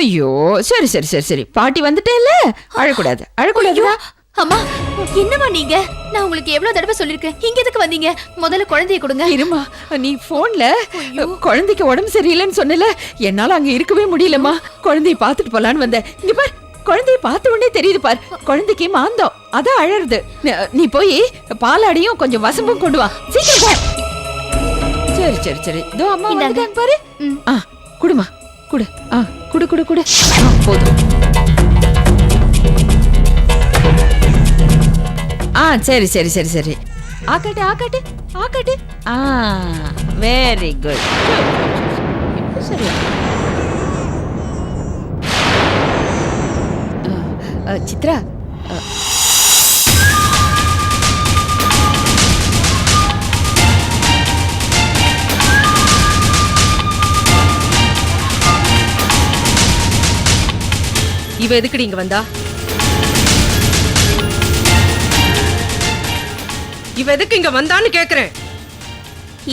ஐயோ சரி சரி சரி சரி பாட்டி வந்துட்டேல்ல, அழக்கூடாது அழக்கூடாதுடா. அம்மா என்னம்மா நீங்க? நான் உங்களுக்கு எவ்வளவு தடவை சொல்லிருக்கேன், இங்க எதுக்கு வந்தீங்க? முதல்ல குழந்தைய கொடுங்க. இருமா, நீ போன்ல குழந்தைக்கு உடம்பு சரியில்லைன்னு சொன்னல, என்னால அங்க இருக்கவே முடியலம்மா. குழந்தைய பாத்துட்டு போலான்னு வந்தேன். இங்க பார், குழந்தைய பார்த்த உடனே தெரியுது பார், குழந்தைக்கு மாந்தம், அதான் அழறது. நீ போய் பாலாடியும் கொஞ்சம் வசம்பும் கொண்டு வா, சீக்கிரம் போ. சரி சரி சரி, இதோ அம்மா வந்துட்டாங்க பாரு. குடுமா குடு, குடு குடு குடு. போதும். சரி சரி சரி சரி, ஆக்கட்டு ஆக்கட்டு ஆக்கட்டு. Very good. சரி சித்ரா, இவ எதுக்குடி இங்க வந்தா? இவ எதுக்கு இங்க வந்தான்னு கேக்குறேன்.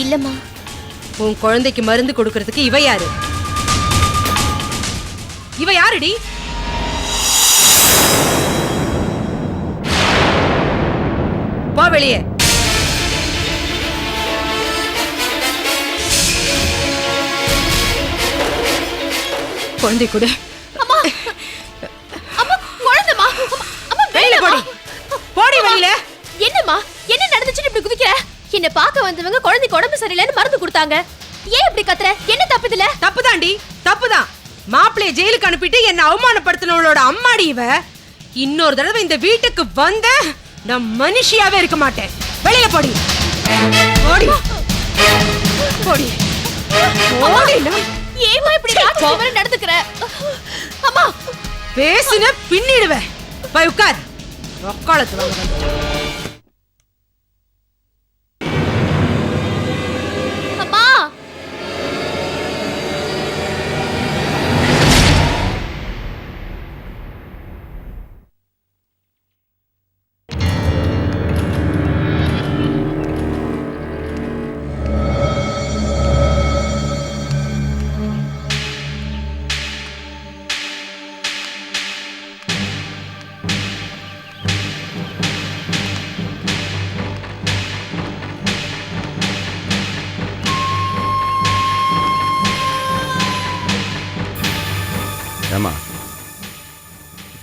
இல்லம்மா, உன் குழந்தைக்கு மருந்து கொடுக்கறதுக்கு இவ யாரு? இவ யாருடி? போ வெளியே. குழந்தை கொடு. அம்மா அம்மா குழந்தைமா, அம்மா வெளியில போடி, போடி வெளியில. என்னம்மா என்ன நடந்துச்சுன்னு இப்படி குதிக்கிற? என்ன பார்க்க வந்தவங்க குழந்தைக்கு உடம்பு சரியில்லைன்னு மருந்து கொடுத்தாங்க, ஏன் இப்படி கத்துற? என்ன தப்பு இதுல? தப்புதாண்டி, தப்புதான். மாப்பிளைய ஜெயிலுக்கு அனுப்பிட்டு என்ன அவமானப்படுத்தினவளோட அம்மாடி இவ. இன்னொரு தடவை இந்த வீட்டுக்கு வந்த நான் மனுஷியாவே இருக்க மாட்டேன். வெளியில போடி, போடி போடி. ஏமா இப்படி ராட்சசி நடந்துக்கிற? அம்மா பேசுன பின்னிடுவேன். போய் உட்கார். வக்காலத்து வாங்க. அம்மா ஏமா,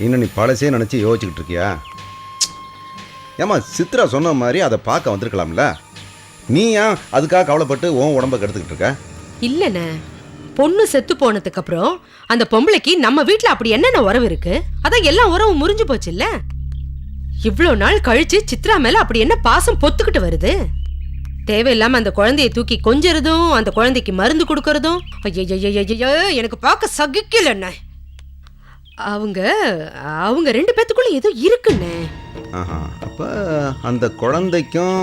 இன்னும் நீ பழசே நினச்சி யோசிச்சுக்கிட்டு இருக்கியா? ஏமா, சித்ரா சொன்ன மாதிரி அதை பார்க்க வந்திருக்கலாம்ல. நீ ஏன் அதுக்காக கவலைப்பட்டு உன் உடம்ப கெடுத்துக்கிட்டு இருக்க? இல்லண்ணே, பொண்ணு செத்து போனதுக்கு அப்புறம் அந்த பொம்பளைக்கு நம்ம வீட்டுல அப்படி என்னென்ன உறவு இருக்கு? அதான் எல்லா உறவும் முறிஞ்சு போச்சு இல்ல. இவ்வளவு நாள் கழிச்சு சித்ரா மேல அப்படி என்ன பாசம் பொத்துக்கிட்டு வருது? தேவையில்லாம அந்த குழந்தைய தூக்கி கொஞ்சறதும், அந்த குழந்தைக்கு மருந்து கொடுக்கறதும் ஐயோ எனக்கு பார்க்க சகிக்கல. என்ன அவங்க ரெண்டு பேத்துக்குள்ள ஏதோ இருக்குண்ணே. அப்ப அந்த குழந்தைக்கும்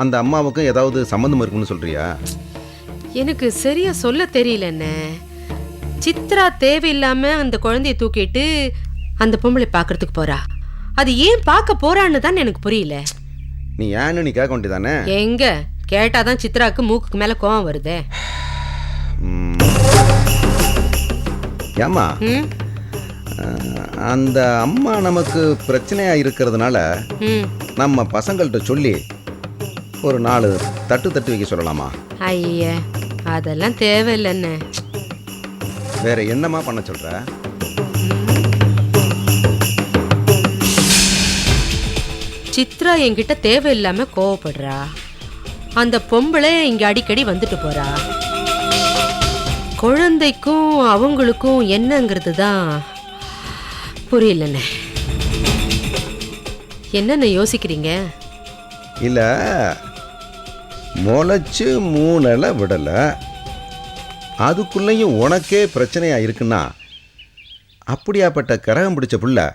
அந்த அம்மாவுக்கும் ஏதாவது சம்பந்தம் இருக்குன்னு சொல்றியா? எனக்கு சரியா சொல்ல தெரியலண்ணே. சித்ரா தேவையில்லாம அந்த குழந்தைய தூக்கிட்டு அந்த பொம்பளை பாக்குறதுக்கு போறா. அது ஏன் பார்க்க போறான்னு தான் எனக்கு புரியல. நீ ஏன்னு நீ கேட்க வேண்டியதானே? எங்க கேட்டாதான் சித்ராக்கு மூக்குக்கு மேல கோவம் வருதே. ஏமா, அந்த அம்மா நமக்கு பிரச்சனையா இருக்கிறதுனால நம்ம பசங்கள்கிட்ட சொல்லி ஒரு 4 தட்டு வைக்க சொல்லலாமா? ஐய, அதெல்லாம் தேவையில்லைன்னு. வேற என்னமா பண்ண சொல்ற? சித்ரா என்கிட்ட தேவையில்லாம கோவப்படுறா. அந்த பொம்பளை இங்க அடிக்கடி வந்துட்டு போறா. குழந்தைக்கும் அவங்களுக்கும் என்னங்கிறது தான் புரியலண்ணே. என்னென்ன யோசிக்கிறீங்க? இல்ல, முளைச்சு 3 இலை விடல, அதுக்குள்ளேயும் உனக்கே பிரச்சனையா இருக்குன்னா அப்படியாப்பட்ட கரகம் பிடிச்ச புள்ள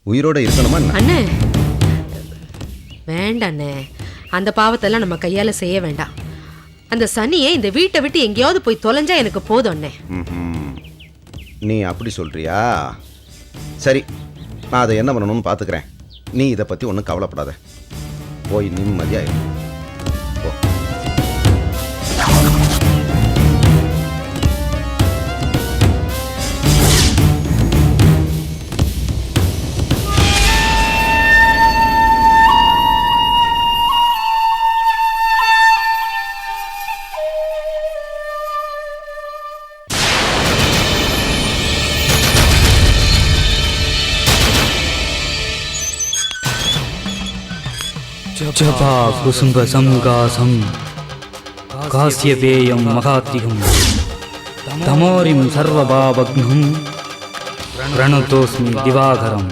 உயிரோட இருக்கணுமா? அண்ணே வேண்டாண்ணே, அந்த பாவத்தெல்லாம் நம்ம கையால செய்ய வேண்டாம். அந்த சனியை இந்த வீட்டை விட்டு எங்கேயாவது போய் தொலைஞ்சா எனக்கு போதும் அண்ணே. நீ அப்படி சொல்றியா? சரி, நான் அதை என்ன பண்ணணும்னு பார்த்துக்கிறேன். நீ இதை பற்றி ஒன்றும் கவலைப்படாத. போய் நிம்மதியாக இரு. போ. जपा कुसुम संगासम कास्यपेयं महात्रिगं तमोरिं सर्वभावघ्नं प्रणतोऽस्मि दिवाकरं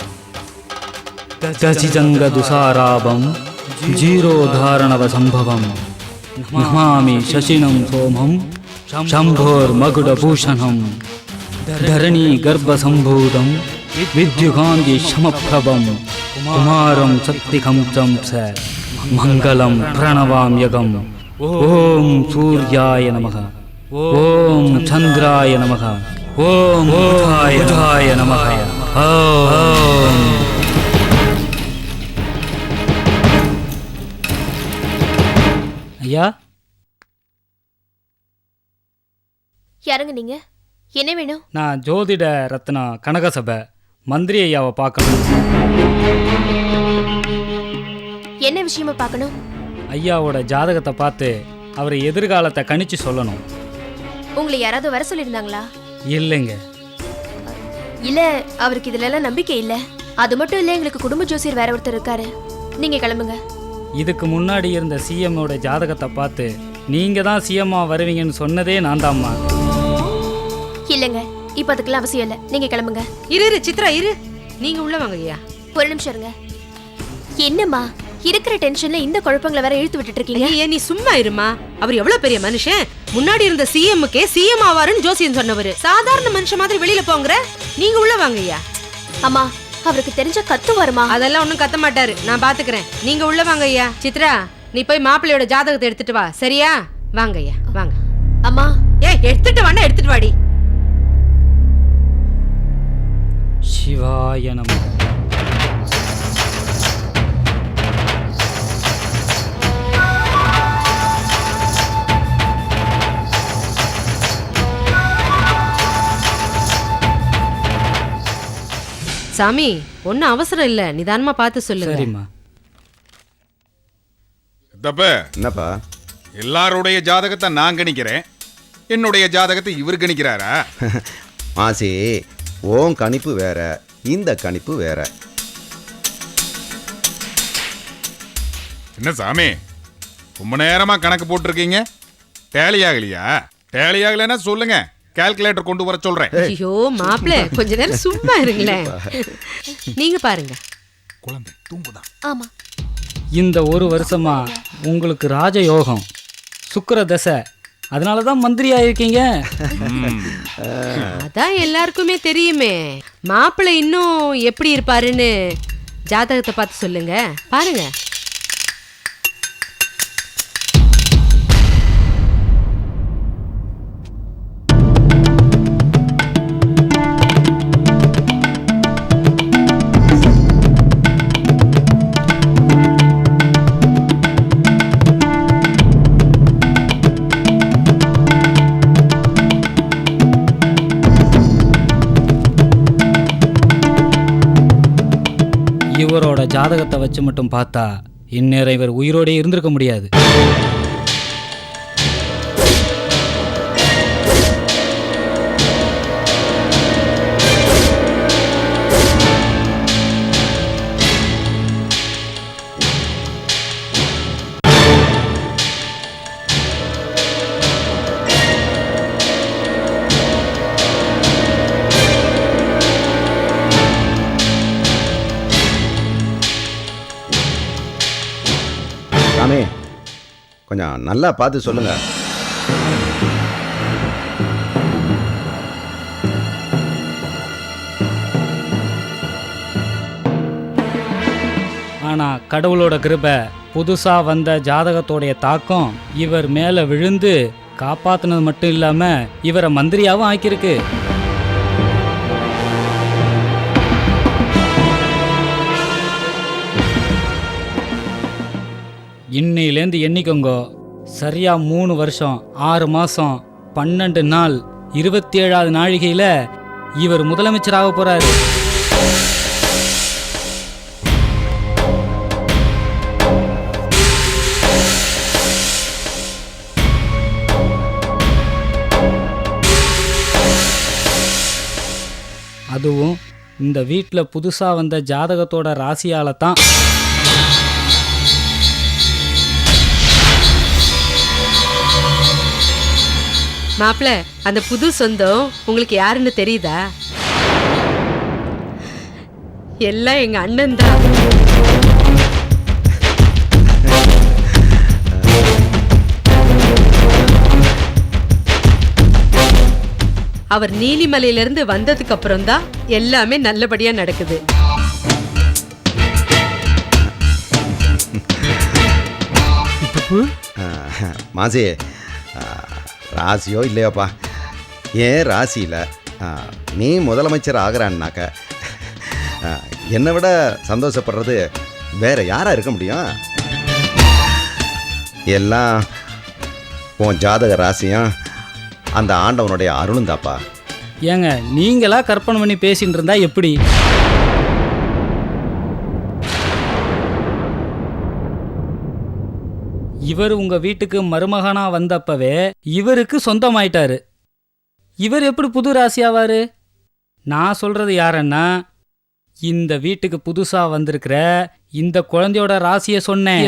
दचिजङ्गदुसाराभं जीरोधारणवसम्भवं नमामि शशिनं सोमं शम्भोर्मकुटभूषणं धरणी गर्भसम्भूतं विद्युकान्तिशमप्रभं कुमारं शक्तिकं च मङ्गलं प्रणवाम्यगम् ॐ सूर्याय नमः ॐ चन्द्राय नमः ॐ बुधाय नमः ॐ ஐயா யாருங்க நீங்க? என்ன வேணும்? நான் ஜோதிட ரத்னா கனகசபை மந்திரி ஐயாவை பார்க்கணும். என்ன விஷயமா பார்க்கணும்? ஐயாவோட ஜாதகத்தை பார்த்து அவர் எதிர்காலத்தை கணிச்சு சொல்லணும். உங்களை யாராவது வர சொல்லியிருந்தாங்களா? இல்லைங்க. இல்ல, அவருக்கு இதுல எல்லாம் நம்பிக்கை இல்ல. அது மட்டும் இல்ல, எங்களுக்கு குடும்ப ஜோசியர் வேற ஒருத்தர் இருக்காரு. நீங்க கிளம்புங்க. இதுக்கு முன்னாடி இருந்த சிஎம்மோட ஜாதகத்தை பார்த்து நீங்க தான் சிஎம்மா வருவீங்கன்னு சொன்னதே நான் தான்மா. இல்லங்க, இப்ப அதுக்கெல்லாம் அவசியம் இல்ல. நீங்க கிளம்புங்க. இரு சித்ரா இரு, நீங்க உள்ள வாங்க ஐயா. ஒரு நிமிஷம் இருங்க. என்னம்மா இருக்கிற டென்ஷன்ல இந்த குழப்பங்களை வேற இழுத்து விட்டுட்டு இருக்கீங்க? ஐயா நீ சும்மா இருமா. அவர் எவ்வளவு பெரிய மனுஷன். முன்னாடி இருந்த சிஎம்முக்கே சிஎம் ஆவாருன்னு ஜோசியம் சொன்னவரு. சாதாரண மனுஷன் மாதிரி வெளியில போங்கற. நீங்க உள்ள வாங்க ஐயா. அம்மா, அவருக்கு தெரிஞ்ச கத்து வருமா? அதெல்லாம் ஒண்ணும் கத்த மாட்டாரு, நான் பாத்துக்கிறேன். நீங்க உள்ள வாங்க ஐயா. சித்ரா நீ போய் மாப்பிள்ளையோட ஜாதகத்தை எடுத்துட்டு வா, சரியா? வாங்க ஐயா வாங்க. அம்மா, எடுத்துட்டு வானா எடுத்துட்டு வாடி. சிவாய நமः. சாமி ஒன்னும் அவசரம் இல்ல, நிதானமா பார்த்து சொல்லுங்க. சரிம்மா. தப்ப என்னப்பா? எல்லாருடைய ஜாதகத்தை நான் கணிக்கிறேன், என்னுடைய ஜாதகத்தை இவர் கணிக்கிறாரா? மாசி, ஓன் கணிப்பு வேற, இந்த கணிப்பு வேற. என்ன சாமி, ரொம்ப நேரமா கணக்கு போட்டிருக்கீங்க, டேலி ஆகலையா? டேலி ஆகலைன்னா சொல்லுங்க, கால்குலேட்டர் கொண்டு வர சொல்றேன். ஐயோ மாப்பிள்ளை கொஞ்ச நேரம் சும்மா இருங்களேன். நீங்க பாருங்க. குழந்தை தூங்குதான். ஆமா, இந்த ஒரு வருஷமா உங்களுக்கு ராஜயோகம், சுக்கிர தசை, அதனால தான் மந்திரி ஆயிருக்கீங்க. அதான் எல்லாருக்குமே தெரியுமே. மாப்பிள்ளை இன்னும் எப்படி இருப்பாருன்னு ஜாதகத்தை பார்த்து சொல்லுங்க, பாருங்க. இவரோட ஜாதகத்தை வச்சு மட்டும் பார்த்தா இந்நேரம் இவர் உயிரோடே இருந்திருக்க முடியாது. சாமி கொஞ்சம் நல்லா பார்த்து சொல்லுங்க. ஆனா கடவுளோட கிருபை, புதுசா வந்த ஜாதகத்தோடைய தாக்கம் இவர் மேல விழுந்து காப்பாத்துனது மட்டும் இல்லாம இவரை மந்திரியாவும் ஆக்கியிருக்கு. இன்னையிலேருந்து எண்ணிக்கோங்கோ, சரியா 3 வருஷம் 6 மாசம் 12 நாள் 27வது நாழிகையில இவர் முதலமைச்சராக போறாரு. அதுவும் இந்த வீட்டில் புதுசாக வந்த ஜாதகத்தோட ராசியால தான். மாப்பிள, அந்த புது சொந்தம் உங்களுக்கு யாருன்னு தெரியுதா? எல்லாம் எங்க அண்ணன் தான். அவர் நீலிமலையிலிருந்து வந்ததுக்கு அப்புறம் தான் எல்லாமே நல்லபடியா நடக்குது. மாசி, ராசியோ இல்லையோப்பா, ஏன் ராசியில் நீ முதலமைச்சர் ஆகிறான்னாக்க என்னை விட சந்தோஷப்படுறது வேற யாரா இருக்க முடியும்? எல்லாம் உன் ஜாதக ராசியும் அந்த ஆண்டவனுடைய அருளும் தாப்பா. ஏங்க நீங்களா கற்பனை பண்ணி பேசிட்டு இருந்தா எப்படி? இவர் உங்க வீட்டுக்கு மருமகனா வந்தப்பவே இவருக்கு சொந்தமாயிட்டாரு. இவர் எப்படி புது ராசியாவாரு? நான் சொல்றது யாருன்னா, இந்த வீட்டுக்கு புதுசா வந்திருக்கிற இந்த குழந்தையோட ராசியை சொன்னேன்.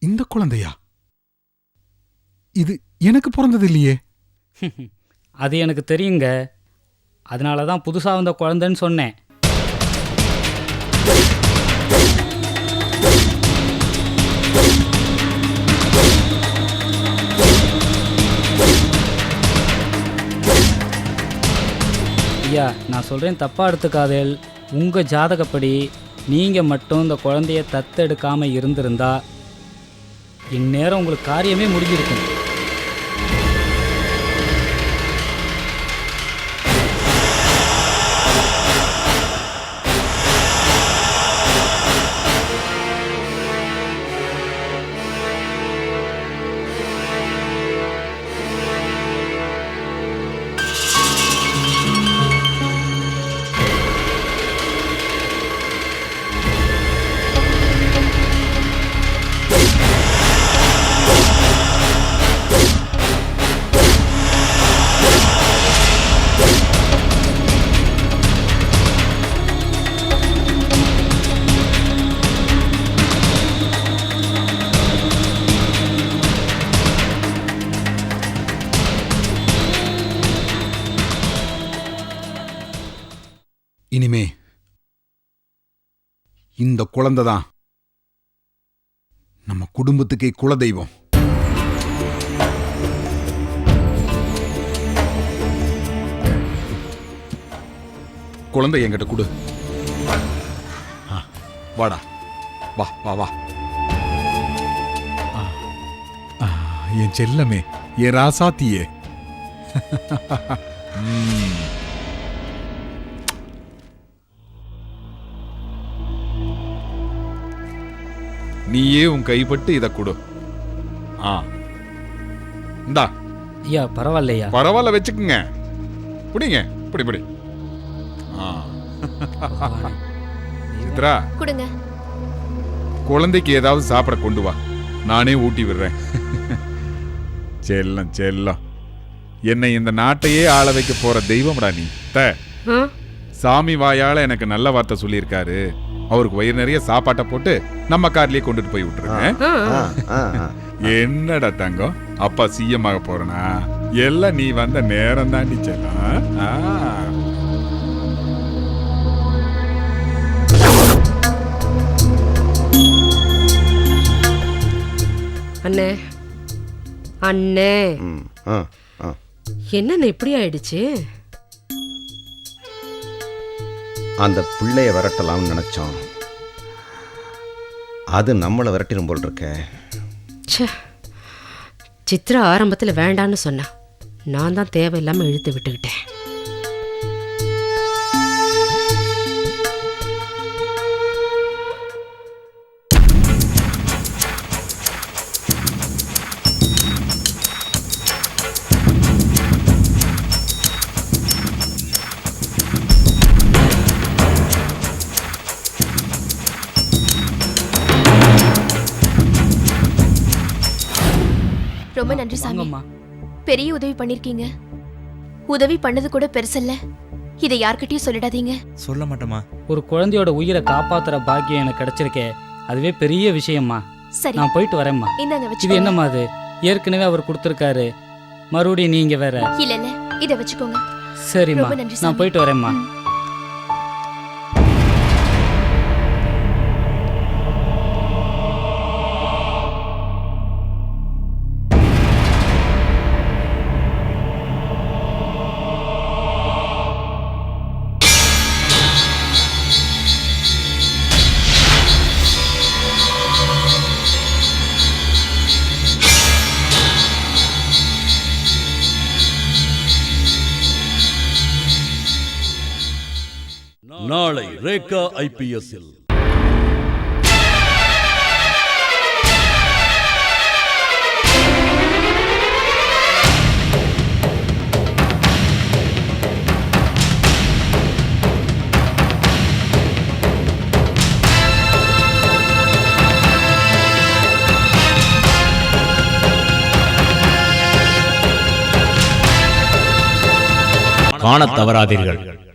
இந்த குழந்தையா? இது எனக்கு பிறந்தது இல்லையே. அது எனக்கு தெரியுங்க. அதனால தான் புதுசா வந்த குழந்தைன்னு சொன்னேன். ஐயா, நான் சொல்றேன் தப்பா எடுத்துக்காதேல். உங்க ஜாதகப்படி நீங்க மட்டும் இந்த குழந்தைய தத்தெடுக்காம இருந்திருந்தா இந்நேரம் உங்களுக்கு காரியமே முடிஞ்சிருக்கும். இனிமே இந்த குழந்தை தான் நம்ம குடும்பத்துக்கே குலதெய்வம். குழந்தை என்கிட்ட கொடு. வாடா, வா வா வா. என் செல்லமே, என் ராசாத்தியே. நீயே உன் கைப்பட்டு இதை கொடு. இந்தா. ஐயா பரவாயில்லையா? பரவாயில்ல, வச்சுக்குங்க. பிடிங்க, பிடி பிடி. சித்ரா, கொடுங்க. குழந்தைக்கு ஏதாவது சாப்பிட கொண்டு வா, நானே ஊட்டி விடுறேன். செல்லம் செல்லம், என்னை இந்த நாட்டையே ஆள வைக்க போற தெய்வம்டா நீ. சாமி வாயால எனக்கு நல்ல வார்த்தை சொல்லியிருக்காரு. அவருக்கு வயிறு நிறைய சாப்பாட்டை போட்டு நம்ம கார்லயே கொண்டுட்டு போய் விட்டுருங்க. என்னடா தங்கம், அப்பா சிஎம் ஆக போறனா? எல்லாம் நீ வந்த நேரம் தாண்டி செல்லம். அண்ணே அண்ணே, என்னன்னு இப்படி ஆயிடுச்சு? அந்த பிள்ளைய விரட்டலாம்னு நினைச்சோம், அது நம்மளை விரட்டிடும் போல் இருக்க. சித்ரா ஆரம்பத்தில் வேண்டான்னு சொன்னா, நான் தான் தேவையில்லாம இழுத்து விட்டுக்கிட்டேன். ரொம்ப நன்றி சாமி. வாங்கம்மா. பெரிய உதவி பண்ணிருக்கீங்க. உதவி பண்ணது கூட பெருசல்ல. இதை யார்கிட்டயும் சொல்லிடாதீங்க. சொல்ல மாட்டேமா. ஒரு குழந்தையோட உயிரை காப்பாத்துற பாக்கியம் எனக்கு கிடைச்சிருக்கே, அதுவே பெரிய விஷயம்மா. சரி, நான் போயிட்டு வரேம்மா. இந்தாங்க இது வச்சுக்கோங்க. என்னம்மா அது? ஏற்கனவே அவர் கொடுத்துருக்காரு, மறுபடியும் நீங்க வேற. இல்ல இல்ல, இத வச்சுக்கோங்க. சரிம்மா, ரொம்ப நன்றி நான் சாமி. போயிட்டு வரேம்மா. ம். நாளை ரேகா ஐபிஎஸ்ஸில் காணத் தவறாதீர்கள்.